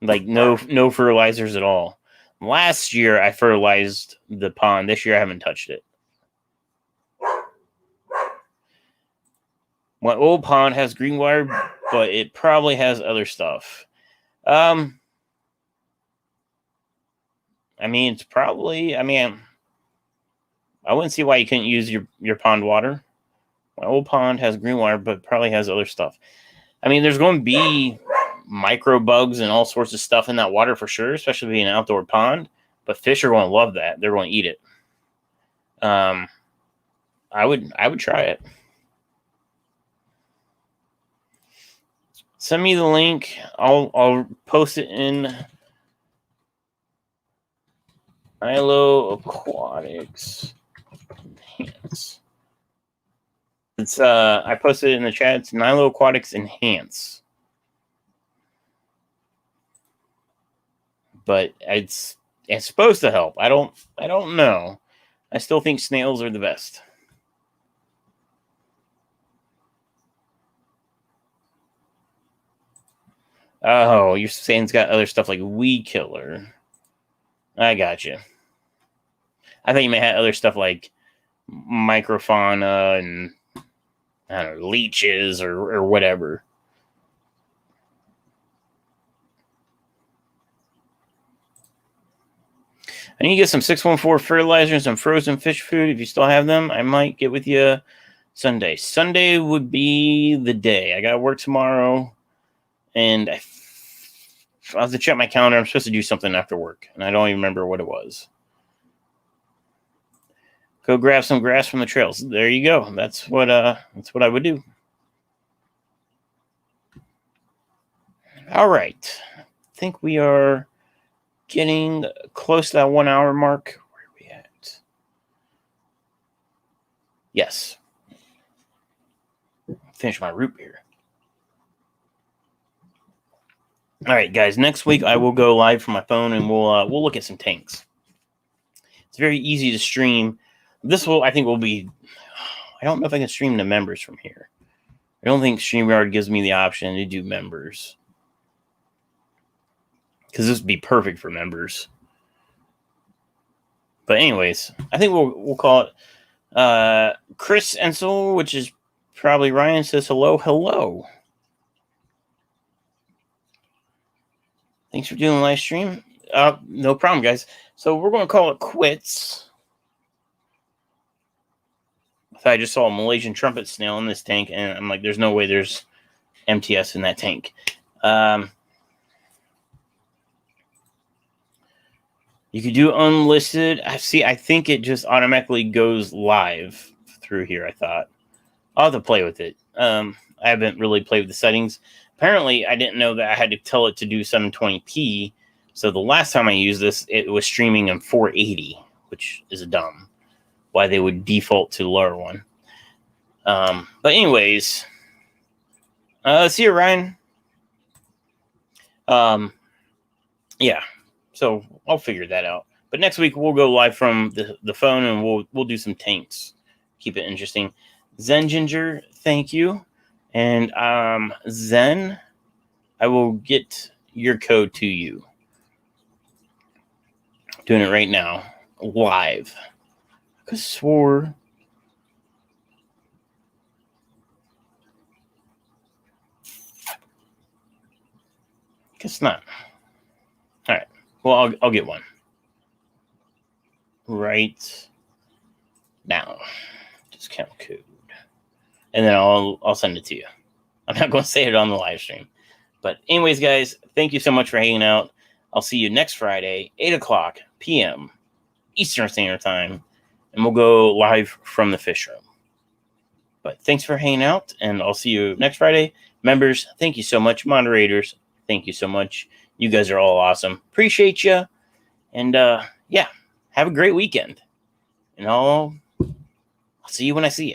Like no fertilizers at all. Last year I fertilized the pond. This year I haven't touched it. My old pond has green water, but it probably has other stuff. I mean, it's probably, I wouldn't see why you couldn't use your pond water. My old pond has green water, but probably has other stuff. I mean, there's going to be micro bugs and all sorts of stuff in that water for sure, especially being an outdoor pond. But fish are going to love that. They're going to eat it. I would try it. Send me the link. I'll post it in Nilo Aquatics Enhance. It's I posted it in the chat. It's Nilo Aquatics Enhance. But it's supposed to help. I don't know. I still think snails are the best. Oh, you're saying it's got other stuff like weed killer. I got you. I thought you may have other stuff like microfauna and I don't know, leeches or whatever. I need to get some 614 fertilizer and some frozen fish food. If you still have them, I might get with you Sunday. Sunday would be the day. I got to work tomorrow, and I have to check my calendar. I'm supposed to do something after work, and I don't even remember what it was. Go grab some grass from the trails. There you go. That's what I would do. All right. I think we are getting close to that 1 hour mark. Where are we at? Yes. Finish my root beer. All right, guys. Next week I will go live from my phone and we'll look at some tanks. It's very easy to stream. This I think, will be. I don't know if I can stream the members from here. I don't think StreamYard gives me the option to do members, because this would be perfect for members. But anyways, I think we'll call it. Chris Ensel, which is probably Ryan, says hello. Thanks for doing the live stream. No problem, guys. So we're going to call it quits. I just saw a Malaysian trumpet snail in this tank, and I'm like, there's no way there's MTS in that tank. You could do unlisted. I think it just automatically goes live through here, I thought. I'll have to play with it. I haven't really played with the settings. Apparently, I didn't know that I had to tell it to do 720p. So the last time I used this, it was streaming in 480, which is dumb. Why they would default to lower one. But anyways, see you, Ryan. Yeah, so I'll figure that out. But next week we'll go live from the phone, and we'll do some tanks. Keep it interesting. Zen Ginger, thank you. And Zen, I will get your code to you. Doing it right now, live. I swore. Guess not. All right. Well, I'll get one right now. Discount code, and then I'll send it to you. I'm not going to say it on the live stream, but anyways, guys, thank you so much for hanging out. I'll see you next Friday, 8:00 p.m. Eastern Standard Time, and we'll go live from the fish room. But thanks for hanging out, and I'll see you next Friday. Members, thank you so much. Moderators, thank you so much. You guys are all awesome. Appreciate you. And yeah, have a great weekend. And I'll see you when I see you.